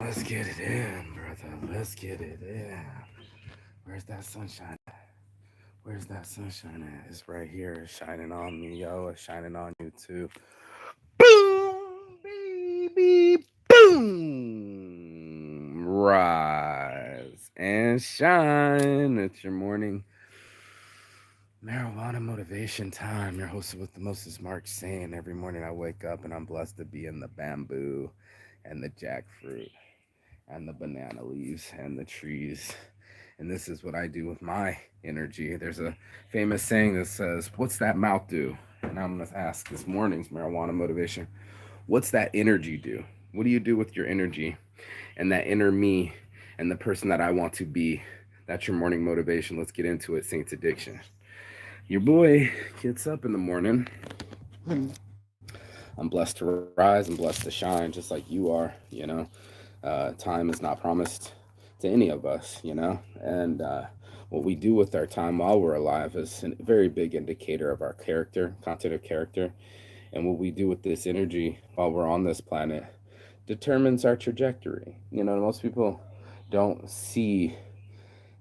Let's get it in, brother. Let's get it in. Where's that sunshine at? Where's that sunshine at? It's right here. It's shining on me, yo. It's shining on you too. Boom, baby, boom. Rise and shine. It's your morning marijuana motivation time. Your host with the most is Mark saying every morning I wake up and I'm blessed to be in the bamboo and the jackfruit and the banana leaves and the trees. And this is what I do with my energy. There's a famous saying that says, "What's that mouth do?" And I'm going to ask this morning's marijuana motivation, what's that energy do? What do you do with your energy and that inner me and the person that I want to be? That's your morning motivation. Let's get into it, Saints Addiction. Your boy gets up in the morning. I'm blessed to rise. I'm blessed to shine, just like you are. Time is not promised to any of us. And what we do with our time while we're alive is a very big indicator of our character, content of character. And what we do with this energy while we're on this planet determines our trajectory. Most people don't see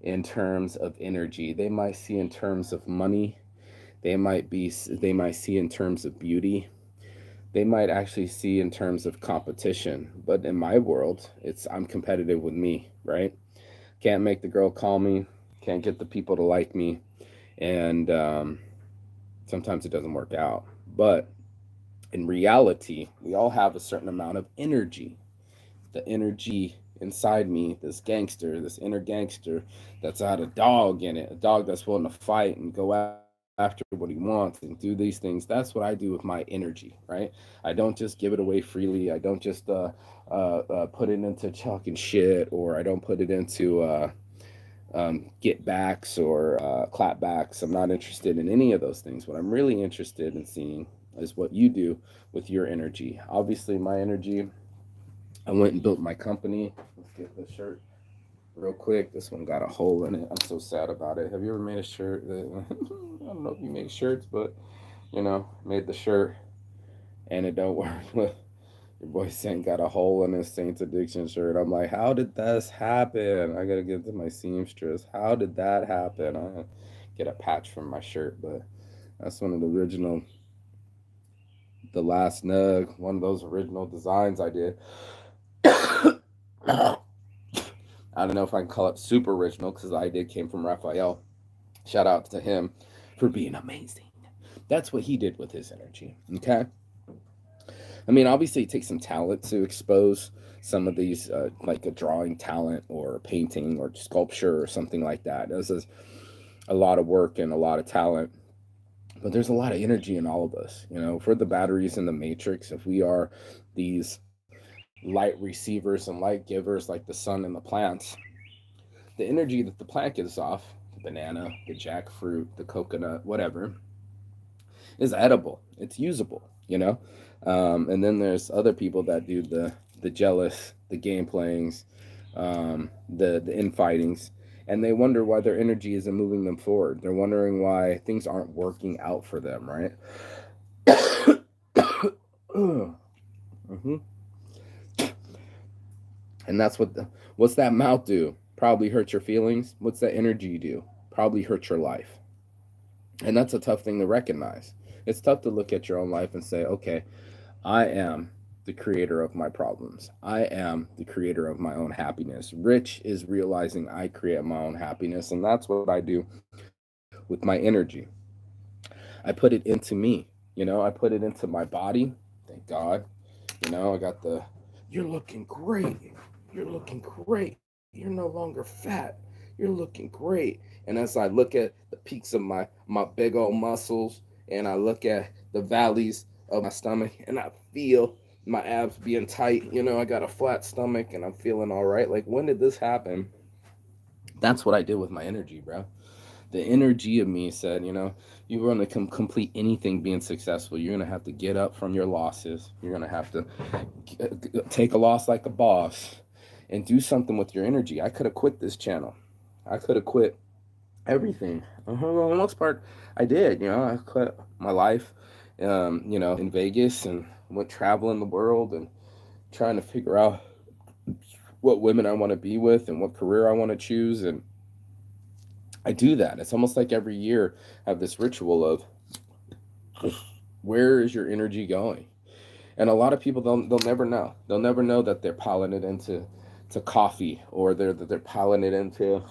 in terms of energy. They might see in terms of money. They might see in terms of beauty. They might actually see in terms of competition. But in my world, it's I'm competitive with me, right? Can't make the girl call me, can't get the people to like me, and sometimes it doesn't work out. But in reality, we all have a certain amount of energy. The energy inside me, this gangster, this inner gangster that's had a dog in it, a dog that's willing to fight and go after what he wants and do these things. That's what I do with my energy, right? I don't just give it away freely. I don't just put it into talking shit, or I don't put it into get backs or clap backs. I'm not interested in any of those things. What I'm really interested in seeing is what you do with your energy. Obviously, my energy, I went and built my company. Let's get the shirt real quick. This one got a hole in it. I'm so sad about it. Have you ever made a shirt that I don't know if you make shirts, but made the shirt and it don't work. Your boy Saint got a hole in his Saints Addiction shirt. I'm like, how did this happen? I gotta get to my seamstress. How did that happen? I get a patch from my shirt, but that's one of the original, the last nug, one of those original designs I did. I don't know if I can call it super original because the idea came from Raphael. Shout out to him for being amazing. That's what he did with his energy. Okay. I mean, obviously, it takes some talent to expose some of these, like a drawing talent or painting or sculpture or something like that. This is a lot of work and a lot of talent, but there's a lot of energy in all of us. If we're the batteries in the matrix, if we are these light receivers and light givers like the sun and the plants, the energy that the plant gives off, the banana, the jackfruit, the coconut, whatever, is edible. It's usable. And then there's other people that do the jealous, the game playings, the infightings, and they wonder why their energy isn't moving them forward. They're wondering why things aren't working out for them, right? hmm And that's what's that mouth do? Probably hurt your feelings. What's that energy do? Probably hurt your life. And that's a tough thing to recognize. It's tough to look at your own life and say, okay, I am the creator of my problems. I am the creator of my own happiness. Rich is realizing I create my own happiness. And that's what I do with my energy. I put it into me. I put it into my body. Thank God. I got you're looking great. You're looking great. You're no longer fat. You're looking great. And as I look at the peaks of my big old muscles, and I look at the valleys of my stomach, and I feel my abs being tight. I got a flat stomach and I'm feeling all right. Like, when did this happen? That's what I did with my energy, bro. The energy of me said, you want to complete anything being successful, you're going to have to get up from your losses. You're going to have to take a loss like a boss and do something with your energy. I could have quit this channel. I could have quit everything. Well, for the most part, I did. I quit my life, in Vegas, and went traveling the world and trying to figure out what women I want to be with and what career I want to choose. And I do that. It's almost like every year I have this ritual of where is your energy going? And a lot of people they'll never know. They'll never know that they're piling it into to coffee, or they're piling it into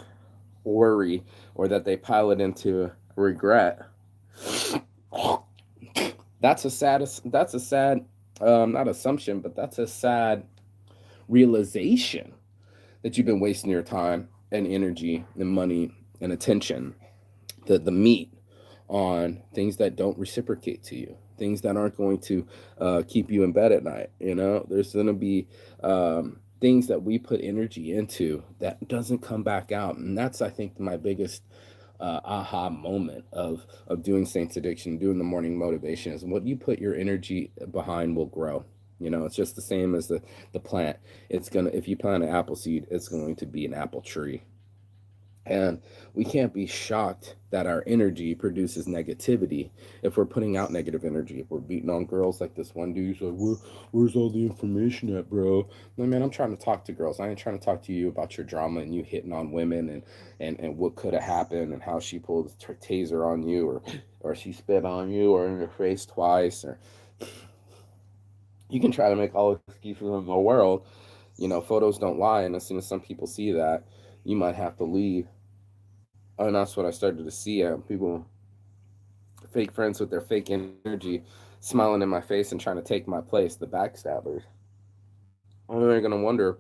worry, or that they pile it into regret. That's a sad not assumption, but that's a sad realization that you've been wasting your time and energy and money and attention, the meat, on things that don't reciprocate to you, things that aren't going to keep you in bed at night. You know, there's going to be things that we put energy into that doesn't come back out, and that's, I think, my biggest aha moment of doing Saints Addiction, doing the morning motivation, is what you put your energy behind will grow. You know, it's just the same as the plant. It's gonna, if you plant an apple seed, it's going to be an apple tree. And we can't be shocked that our energy produces negativity if we're putting out negative energy. If we're beating on girls like this one dude, he's like, where's all the information at, bro? Like, man, I'm trying to talk to girls. I ain't trying to talk to you about your drama and you hitting on women and what could have happened and how she pulled her taser on you, or she spit on you or in your face twice. Or you can try to make all the excuses in the world. You know, photos don't lie. And as soon as some people see that, you might have to leave. And that's what I started to see. People, fake friends with their fake energy, smiling in my face and trying to take my place, the backstabbers. And they're going to wonder,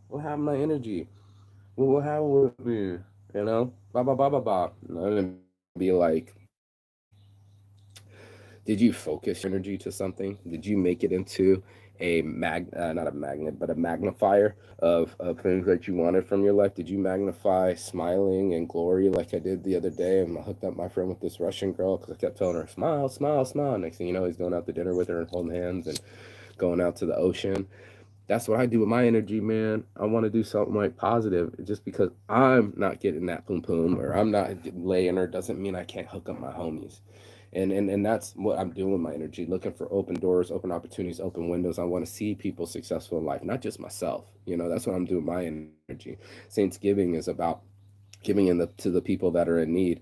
what happened to my energy? What happened with me? You know? Blah, blah, blah, blah, blah. And I'm going to be like, did you focus your energy to something? Did you make it into not a magnet, but a magnifier of things that you wanted from your life? Did you magnify smiling and glory like I did the other day? And I hooked up my friend with this Russian girl because I kept telling her, smile, smile, smile. Next thing you know, he's going out to dinner with her and holding hands and going out to the ocean. That's what I do with my energy, man. I want to do something like positive. Just because I'm not getting that poom poom, or I'm not laying her, doesn't mean I can't hook up my homies. And that's what I'm doing with my energy, looking for open doors, open opportunities, open windows. I want to see people successful in life, not just myself. You know, that's what I'm doing with my energy. Saints is about giving to the people that are in need.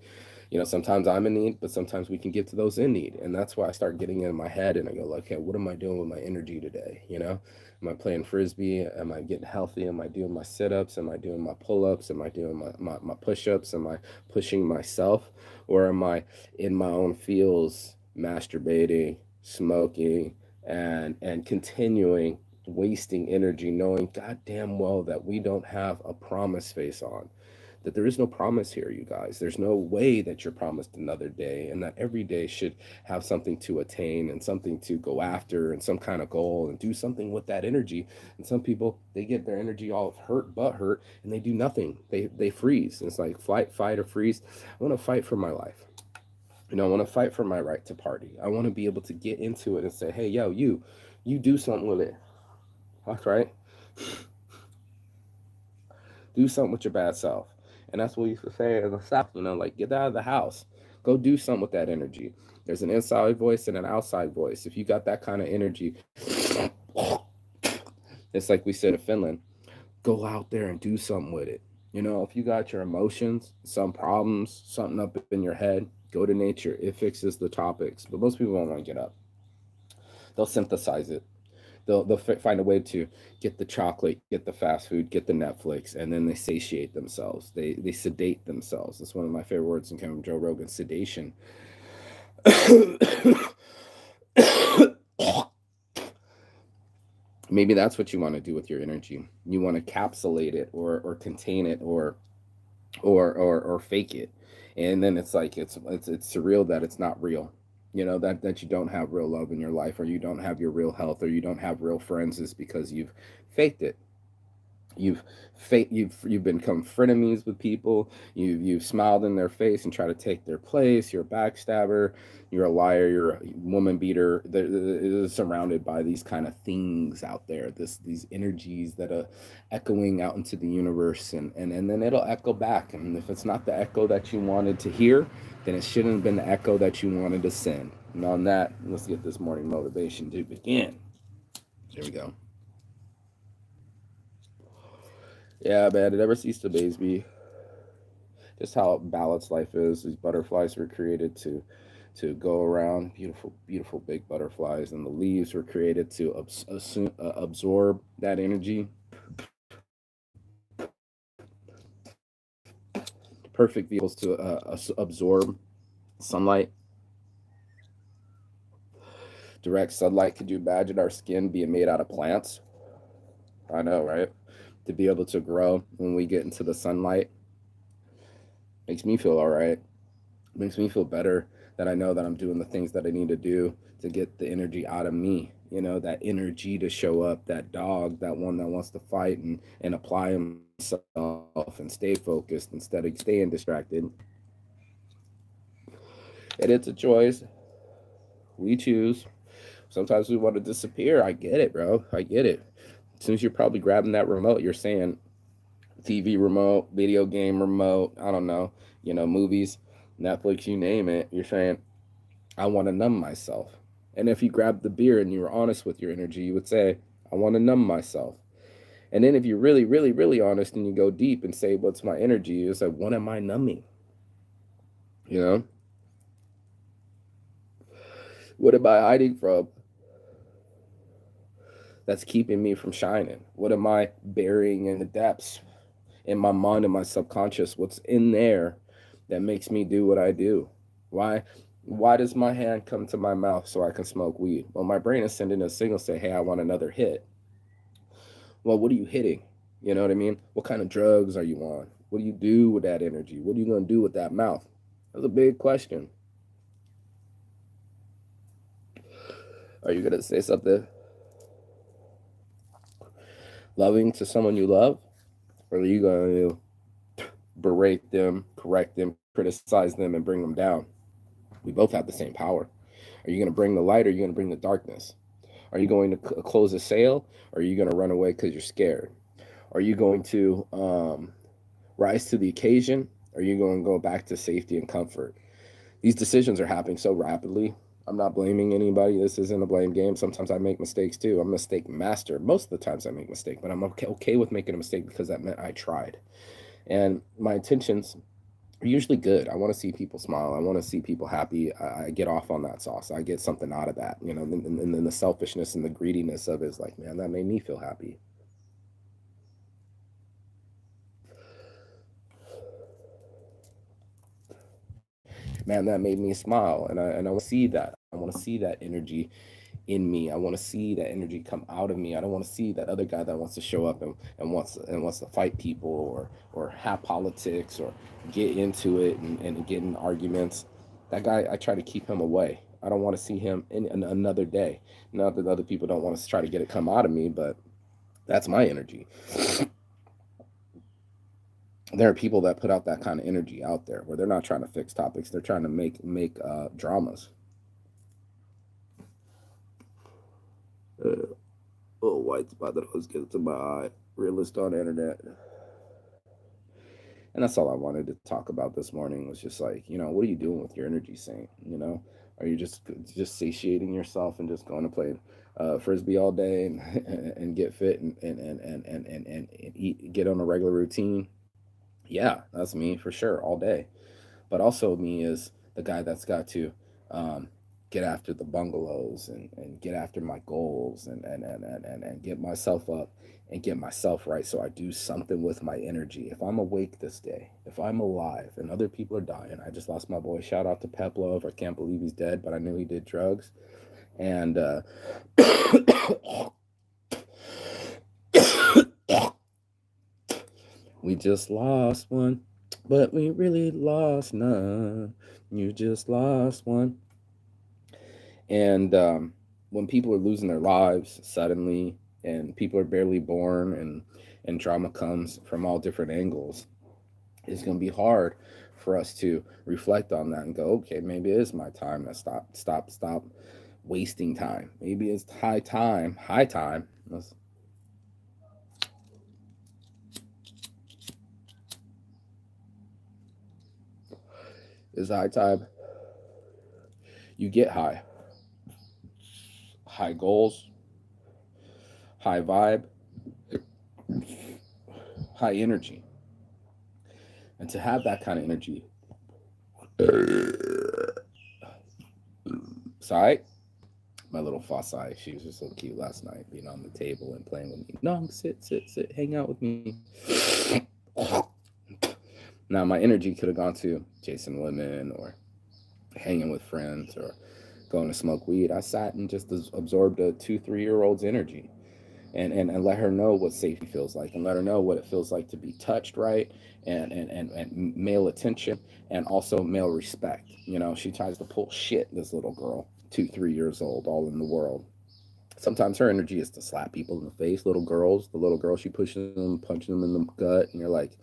You know, sometimes I'm in need, but sometimes we can give to those in need. And that's why I start getting in my head and I go, like, okay, what am I doing with my energy today? You know, am I playing frisbee? Am I getting healthy? Am I doing my sit-ups? Am I doing my pull-ups? Am I doing my push-ups? Am I pushing myself? Or am I in my own feels masturbating, smoking, and continuing wasting energy, knowing goddamn well that we don't have a promise face on, that there is no promise here, you guys. There's no way that you're promised another day, and that every day should have something to attain and something to go after and some kind of goal and do something with that energy. And some people, they get their energy all hurt but hurt and they do nothing. They freeze. And it's like flight, fight, or freeze. I want to fight for my life. You know, I want to fight for my right to party. I want to be able to get into it and say, hey, yo, you do something with it. That's right. Do something with your bad self. And that's what we used to say in the South, you know, like, get out of the house. Go do something with that energy. There's an inside voice and an outside voice. If you got that kind of energy, it's like we said in Finland, go out there and do something with it. You know, if you got your emotions, some problems, something up in your head, go to nature. It fixes the topics. But most people don't want to get up. They'll synthesize it. They'll find a way to get the chocolate, get the fast food, get the Netflix, and then they satiate themselves. They sedate themselves. That's one of my favorite words in kind of Joe Rogan, sedation. Maybe that's what you want to do with your energy. You want to capsulate it, or contain it, or fake it, and then it's like it's surreal that it's not real. You know, that you don't have real love in your life, or you don't have your real health, or you don't have real friends, is because you've faked it. You've become frenemies with people. You've smiled in their face and try to take their place. You're a backstabber. You're a liar. You're a woman beater. They're surrounded by these kind of things out there. These energies that are echoing out into the universe, and then it'll echo back. And if it's not the echo that you wanted to hear, then it shouldn't have been the echo that you wanted to send. And on that, let's get this morning motivation to begin. Here we go. Yeah, man, it never ceased to amaze me just how balanced life is. These butterflies were created to go around, beautiful, beautiful big butterflies, and the leaves were created to absorb that energy. Perfect vehicles to absorb sunlight, direct sunlight. Could you imagine our skin being made out of plants? I know, right? To be able to grow when we get into the sunlight makes me feel all right. Makes me feel better that I know that I'm doing the things that I need to do to get the energy out of me. You know, that energy to show up, that dog, that one that wants to fight and apply himself and stay focused instead of staying distracted. And it's a choice. We choose. Sometimes we want to disappear. I get it, bro. I get it. As soon as you're probably grabbing that remote, you're saying TV remote, video game remote, I don't know, movies, Netflix, you name it. You're saying, I want to numb myself. And if you grabbed the beer and you were honest with your energy, you would say, I want to numb myself. And then if you're really, really, really honest and you go deep and say, what's my energy? You say, what am I numbing? You know, what am I hiding from that's keeping me from shining? What am I burying in the depths in my mind and my subconscious? What's in there that makes me do what I do? Why? Why does my hand come to my mouth so I can smoke weed? Well, my brain is sending a signal say, hey, I want another hit. Well, what are you hitting? You know what I mean? What kind of drugs are you on? What do you do with that energy? What are you going to do with that mouth? That's a big question. Are you going to say something loving to someone you love? Or are you going to berate them, correct them, criticize them, and bring them down? We both have the same power. Are you going to bring the light or are you going to bring the darkness? Are you going to close a sale or are you going to run away because you're scared? Are you going to rise to the occasion or are you going to go back to safety and comfort? These decisions are happening so rapidly. I'm not blaming anybody. This isn't a blame game. Sometimes I make mistakes too. I'm a mistake master. Most of the times I make mistakes, but I'm okay with making a mistake because that meant I tried. And my intentions are usually good. I want to see people smile. I want to see people happy. I get off on that sauce. I get something out of that, and then the selfishness and the greediness of it is like, man, that made me feel happy. Man, that made me smile. And I want to see that. I want to see that energy in me. I want to see that energy come out of me. I don't want to see that other guy that wants to show up and wants to fight people or have politics or get into it and get in arguments. That guy, I try to keep him away. I don't want to see him in another day. Not that other people don't want to try to get it come out of me, but that's my energy. There are people that put out that kind of energy out there where they're not trying to fix topics. They're trying to make dramas. Uh, oh, white spot that always gets to my eye. Realist on the internet. And that's all I wanted to talk about this morning was just like, what are you doing with your energy, Saint? Are you just satiating yourself and just going to play frisbee all day and and get fit and eat, get on a regular routine? Yeah, that's me for sure, all day. But also me is the guy that's got to um, get after the bungalows and get after my goals and get myself up and get myself right so I do something with my energy. If I'm awake this day, if I'm alive and other people are dying, I just lost my boy. Shout out to Peplov. I can't believe he's dead, but I knew he did drugs. And we just lost one, but we really lost none. You just lost one. And when people are losing their lives suddenly, and people are barely born, and drama comes from all different angles, it's going to be hard for us to reflect on that and go, okay, maybe it is my time to stop wasting time. Maybe it's high time. It's high time you get high goals, high vibe, high energy. And to have that kind of energy, sorry, my little Fossai, she was just so cute last night, being on the table and playing with me. No, sit, hang out with me. Now my energy could have gone to chasing women or hanging with friends or going to smoke weed. I sat and just absorbed a 2, 3 year old's energy and let her know what safety feels like and let her know what it feels like to be touched right and male attention and also male respect. You know, she tries to pull shit, this little girl, 2, 3 years old, all in the world. Sometimes her energy is to slap people in the face, little girls. The little girl, she pushes them, punching them in the gut, and you're like,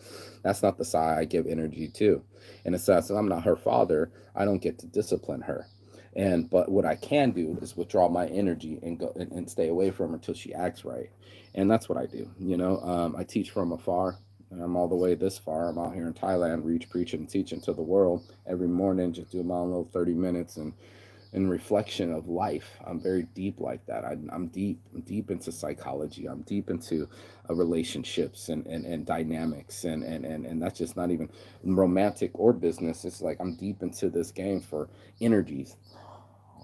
that's not the side I give energy to. And it's that, so I'm not her father. I don't get to discipline her. And but what I can do is withdraw my energy and go and stay away from her until she acts right. And that's what I do. You know, I teach from afar. I'm all the way this far. I'm out here in Thailand, reach, preaching, and teaching to the world every morning. Just do my own little 30 minutes and reflection of life. I'm very deep like that. I'm deep. I'm deep into psychology. I'm deep into relationships and dynamics and that's just not even romantic or business. It's like I'm deep into this game for energies.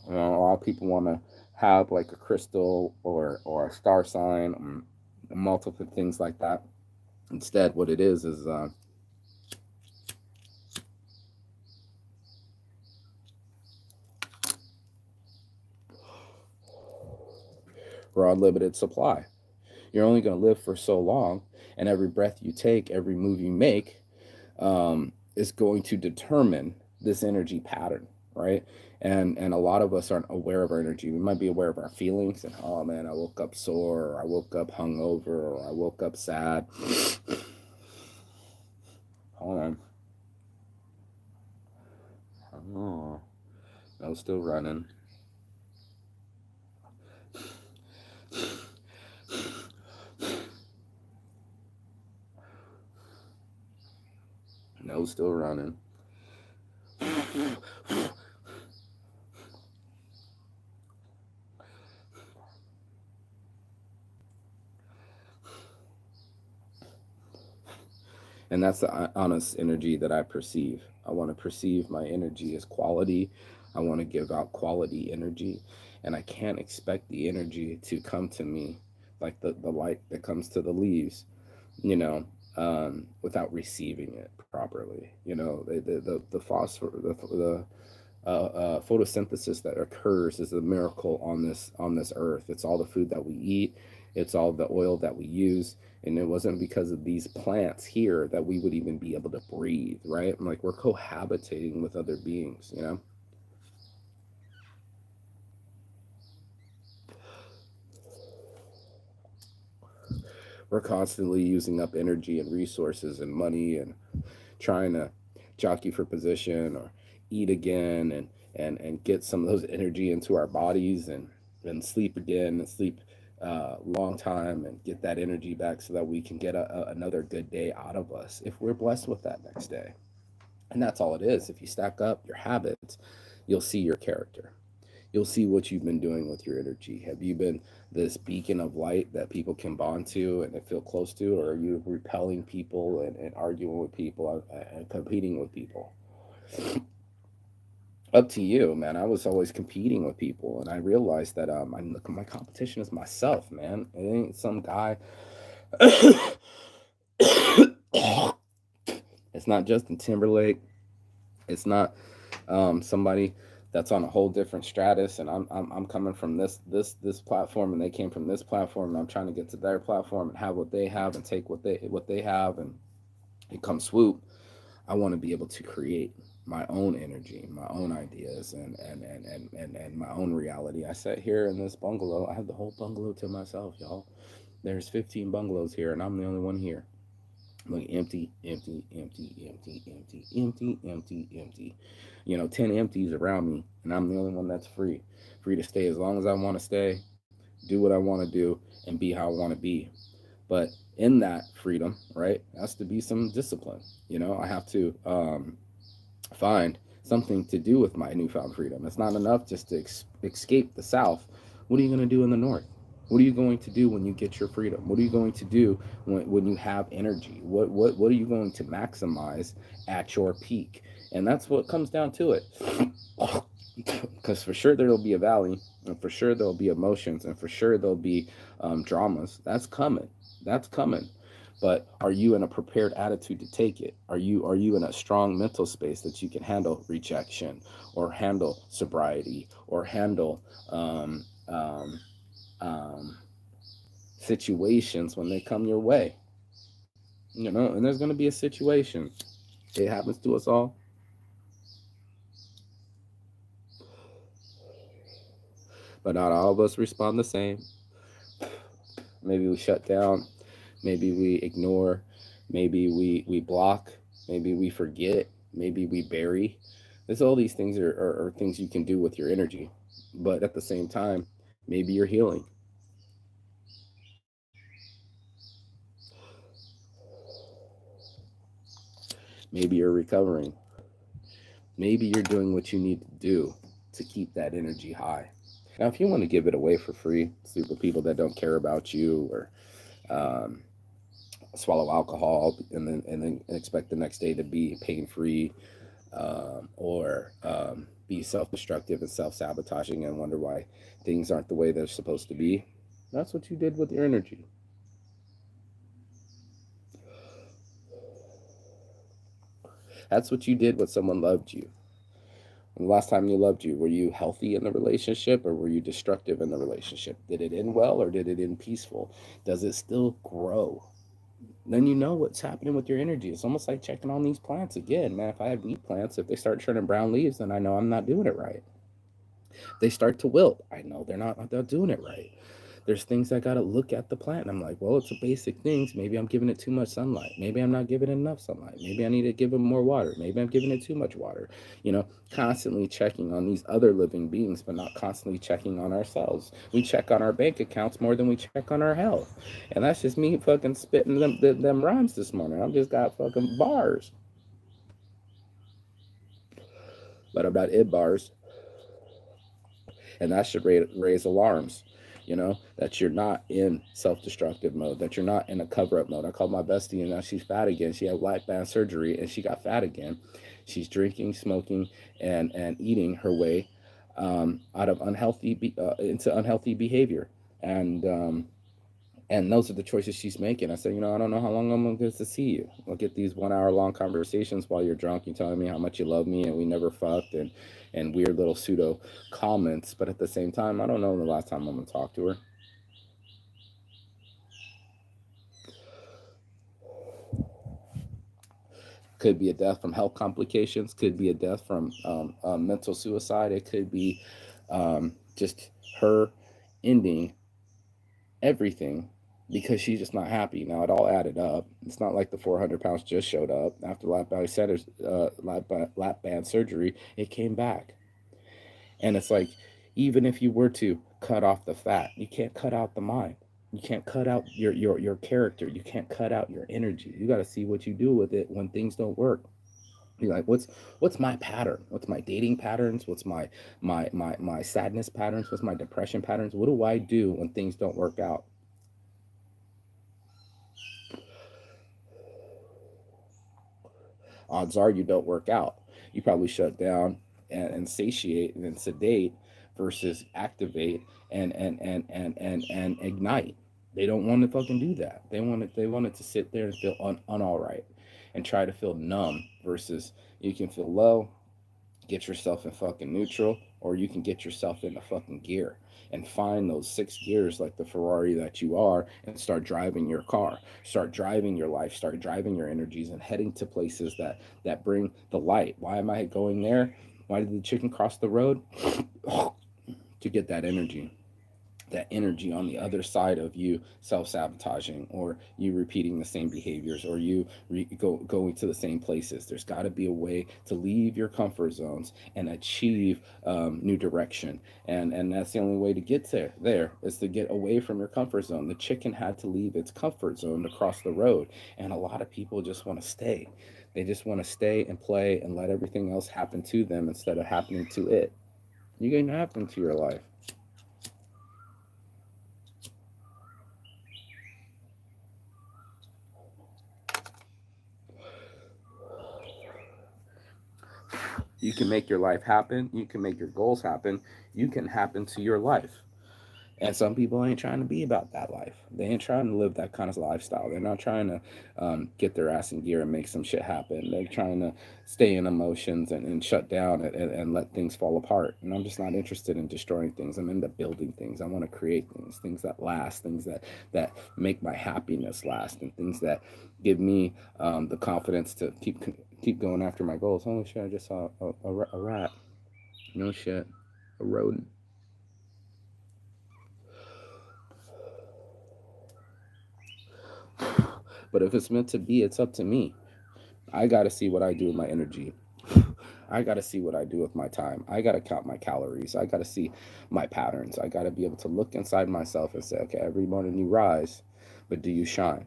You know, a lot of people want to have like a crystal or a star sign, multiple things like that. Instead, what it is we're on limited supply. You're only going to live for so long, and every breath you take, every move you make, is going to determine this energy pattern, right? And a lot of us aren't aware of our energy. We might be aware of our feelings, and oh man, I woke up sore, or I woke up hungover, or I woke up sad. Hold on. Oh, no, still running. No, still running. And that's the honest energy that I perceive. I want to perceive my energy as quality. I want to give out quality energy, and I can't expect the energy to come to me like the light that comes to the leaves, you know, without receiving it properly. You know, the phosphor the photosynthesis that occurs is a miracle on this earth. It's all the food that we eat, it's all the oil that we use, and it wasn't because of these plants here that we would even be able to breathe, right? Like we're cohabitating with other beings, you know. We're constantly using up energy and resources and money and trying to jockey for position or eat again and get some of those energy into our bodies and sleep again and sleep long time and get that energy back so that we can get another good day out of us if we're blessed with that next day. And that's all it is. If you stack up your habits, you'll see your character. You'll see what you've been doing with your energy. Have you been this beacon of light that people can bond to and feel close to, or are you repelling people and arguing with people and competing with people? Up to you, man. I was always competing with people, and I realized that my competition is myself, man. It ain't some guy. It's not Justin Timberlake. It's not somebody that's on a whole different stratus, and I'm coming from this platform, and they came from this platform, and I'm trying to get to their platform and have what they have and take what they have, and it comes swoop. I want to be able to create my own energy, my own ideas, and my own reality. I sat here in this bungalow. I have the whole bungalow to myself, y'all. There's 15 bungalows here, and I'm the only one here. Like empty, empty, empty, empty, empty, empty, empty, empty. You know, 10 empties around me, and I'm the only one that's free. Free to stay as long as I want to stay, do what I want to do, and be how I want to be. But in that freedom, right, has to be some discipline. You know, I have to find something to do with my newfound freedom. It's not enough just to escape the South. What are you going to do in the North? What are you going to do when you get your freedom? What are you going to do when you have energy? What are you going to maximize at your peak? And that's what comes down to it. Because for sure there'll be a valley, and for sure there'll be emotions, and for sure there'll be dramas. That's coming. That's coming. But are you in a prepared attitude to take it? Are you in a strong mental space that you can handle rejection, or handle sobriety, or handle um, situations when they come your way? And there's going to be a situation. It happens to us all, but not all of us respond the same. Maybe we shut down, maybe we ignore, maybe we block, maybe we forget, maybe we bury. There's all these things are things you can do with your energy, but at the same time, maybe you're healing, maybe you're recovering, maybe you're doing what you need to do to keep that energy high. Now, if you want to give it away for free to people that don't care about you, or um, swallow alcohol and then expect the next day to be pain free, or be self destructive and self sabotaging and wonder why things aren't the way they're supposed to be. That's what you did with your energy. That's what you did when someone loved you. When the last time you loved you, were you healthy in the relationship, or were you destructive in the relationship? Did it end well, or did it end peaceful? Does it still grow? Then you know what's happening with your energy. It's almost like checking on these plants again, man. If I have wheat plants, if they start turning brown leaves, then I know I'm not doing it right. They start to wilt. I know they're not doing it right. There's things I gotta look at the plant, and I'm like, well, it's a basic things. Maybe I'm giving it too much sunlight. Maybe I'm not giving it enough sunlight. Maybe I need to give it more water. Maybe I'm giving it too much water. Constantly checking on these other living beings, but not constantly checking on ourselves. We check on our bank accounts more than we check on our health, and that's just me fucking spitting them rhymes this morning. I've just got fucking bars, but I'm not in bars, and that should raise alarms. That you're not in self-destructive mode, that you're not in a cover-up mode. I called my bestie, and now she's fat again. She had white band surgery and she got fat again. She's drinking, smoking, and eating her way out of into unhealthy behavior, and those are the choices she's making. I said, I don't know how long I'm gonna get to see you. We'll get these 1 hour long conversations while you're drunk. You telling me how much you love me and we never fucked, and weird little pseudo comments. But at the same time, I don't know the last time I'm gonna talk to her. Could be a death from health complications. Could be a death from mental suicide. It could be just her ending everything because she's just not happy. Now it all added up. It's not like the 400 pounds just showed up after lap band surgery. It came back, and it's like, even if you were to cut off the fat, you can't cut out the mind. You can't cut out your character. You can't cut out your energy. You got to see what you do with it when things don't work. You're like, what's my pattern? What's my dating patterns? What's my sadness patterns? What's my depression patterns? What do I do when things don't work out? Odds are you don't work out. You probably shut down and satiate and then sedate versus activate and ignite. They don't want to fucking do that. They want it to sit there and feel all right, and try to feel numb versus you can feel low, get yourself in fucking neutral, or you can get yourself into fucking gear and find those six gears like the Ferrari that you are, and start driving your car, start driving your life, start driving your energies, and heading to places that bring the light. Why am I going there? Why did the chicken cross the road? To get that energy on the other side of you self-sabotaging, or you repeating the same behaviors, or you going to the same places. There's got to be a way to leave your comfort zones and achieve new direction, and that's the only way to get there is to get away from your comfort zone. The chicken had to leave its comfort zone to cross the road, and a lot of people just want to stay. They just want to stay and play and let everything else happen to them instead of happening to it. You can happen to your life. You can make your life happen. You can make your goals happen. You can happen to your life. And some people ain't trying to be about that life. They ain't trying to live that kind of lifestyle. They're not trying to get their ass in gear and make some shit happen. They're trying to stay in emotions and shut down and let things fall apart. And I'm just not interested in destroying things. I'm into building things. I want to create things that last, things that make my happiness last, and things that give me the confidence to keep going after my goals. Holy shit! I just saw a rat. No shit, a rodent. But if it's meant to be, it's up to me. I got to see what I do with my energy. I got to see what I do with my time. I got to count my calories. I got to see my patterns. I got to be able to look inside myself and say, okay, every morning you rise, but do you shine?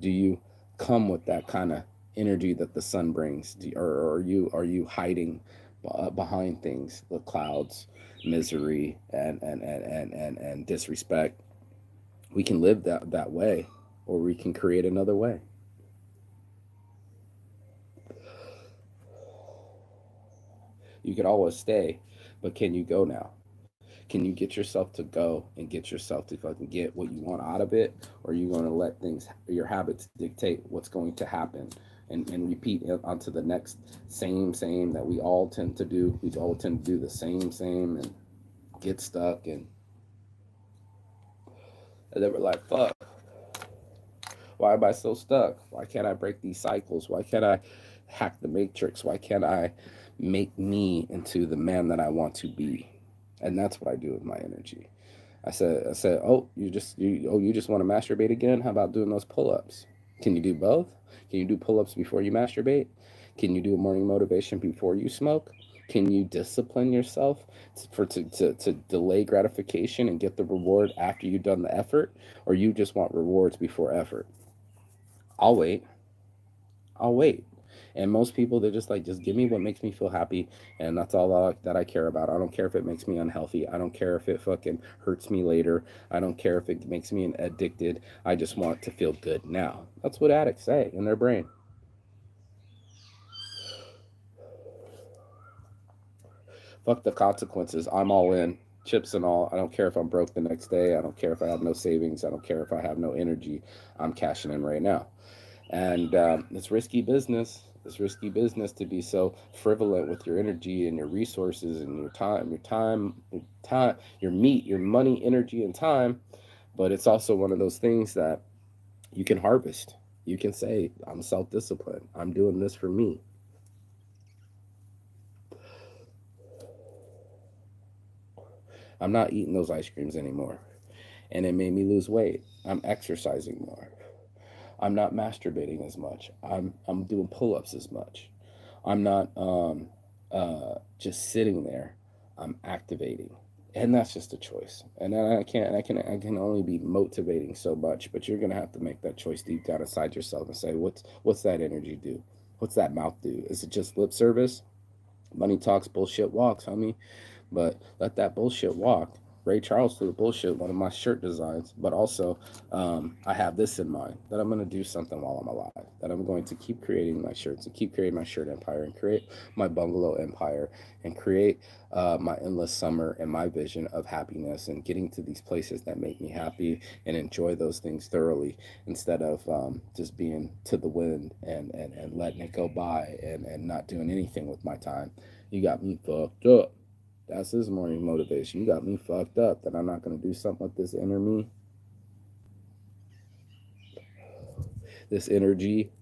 Do you come with that kind of energy that the sun brings? Or are you hiding behind things, the clouds, misery, and disrespect? We can live that way, or we can create another way. You could always stay, but can you go now? Can you get yourself to go and get yourself to fucking get what you want out of it? Or are you going to let things, your habits dictate what's going to happen, and repeat onto the next same that we all tend to do? We all tend to do the same and get stuck. And then we're like, fuck, why am I so stuck? Why can't I break these cycles? Why can't I hack the matrix? Why can't I make me into the man that I want to be? And that's what I do with my energy. I said, oh, you just want to masturbate again? How about doing those pull-ups? Can you do both? Can you do pull-ups before you masturbate? Can you do a morning motivation before you smoke? Can you discipline yourself to delay gratification and get the reward after you've done the effort? Or you just want rewards before effort? I'll wait. I'll wait. And most people, they're just like, just give me what makes me feel happy, and that's all that I care about. I don't care if it makes me unhealthy. I don't care if it fucking hurts me later. I don't care if it makes me addicted. I just want to feel good now. That's what addicts say in their brain. Fuck the consequences. I'm all in. Chips and all. I don't care if I'm broke the next day. I don't care if I have no savings. I don't care if I have no energy. I'm cashing in right now. And it's risky business. It's risky business to be so frivolent with your energy and your resources and your meat, your money, energy, and time. But it's also one of those things that you can harvest. You can say, I'm self disciplined. I'm doing this for me. I'm not eating those ice creams anymore. And it made me lose weight. I'm exercising more. I'm not masturbating as much. I'm doing pull ups as much. I'm not just sitting there. I'm activating, and that's just a choice. And I can only be motivating so much. But you're gonna have to make that choice deep down inside yourself and say, what's that energy do? What's that mouth do? Is it just lip service? Money talks, bullshit walks, homie. But let that bullshit walk. Ray Charles threw the bullshit one of my shirt designs, but also I have this in mind, that I'm going to do something while I'm alive, that I'm going to keep creating my shirts and keep creating my shirt empire and create my bungalow empire and create my endless summer and my vision of happiness and getting to these places that make me happy and enjoy those things thoroughly, instead of just being to the wind and letting it go by and not doing anything with my time. You got me fucked up. That's his morning motivation. You got me fucked up that I'm not going to do something with this inner me, this energy,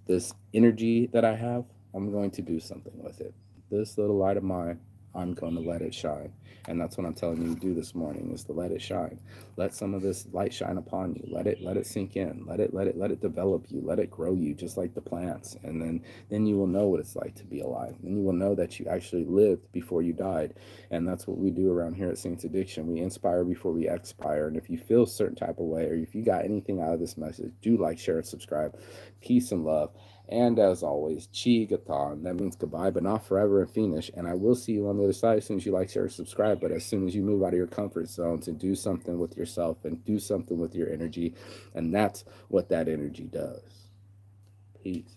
this energy that I have. I'm going to do something with it. This little light of mine, I'm going to let it shine. And that's what I'm telling you to do this morning, is to let it shine. Let some of this light shine upon you. Let it sink in. Let it develop you. Let it grow you, just like the plants. And then you will know what it's like to be alive. Then you will know that you actually lived before you died. And that's what we do around here at Saints Addiction. We inspire before we expire. And if you feel a certain type of way, or if you got anything out of this message, do like, share, and subscribe. Peace and love. And as always, Chi Gathon. That means goodbye, but not forever and finish. And I will see you on the other side as soon as you like, share, subscribe. But as soon as you move out of your comfort zone to do something with yourself and do something with your energy. And that's what that energy does. Peace.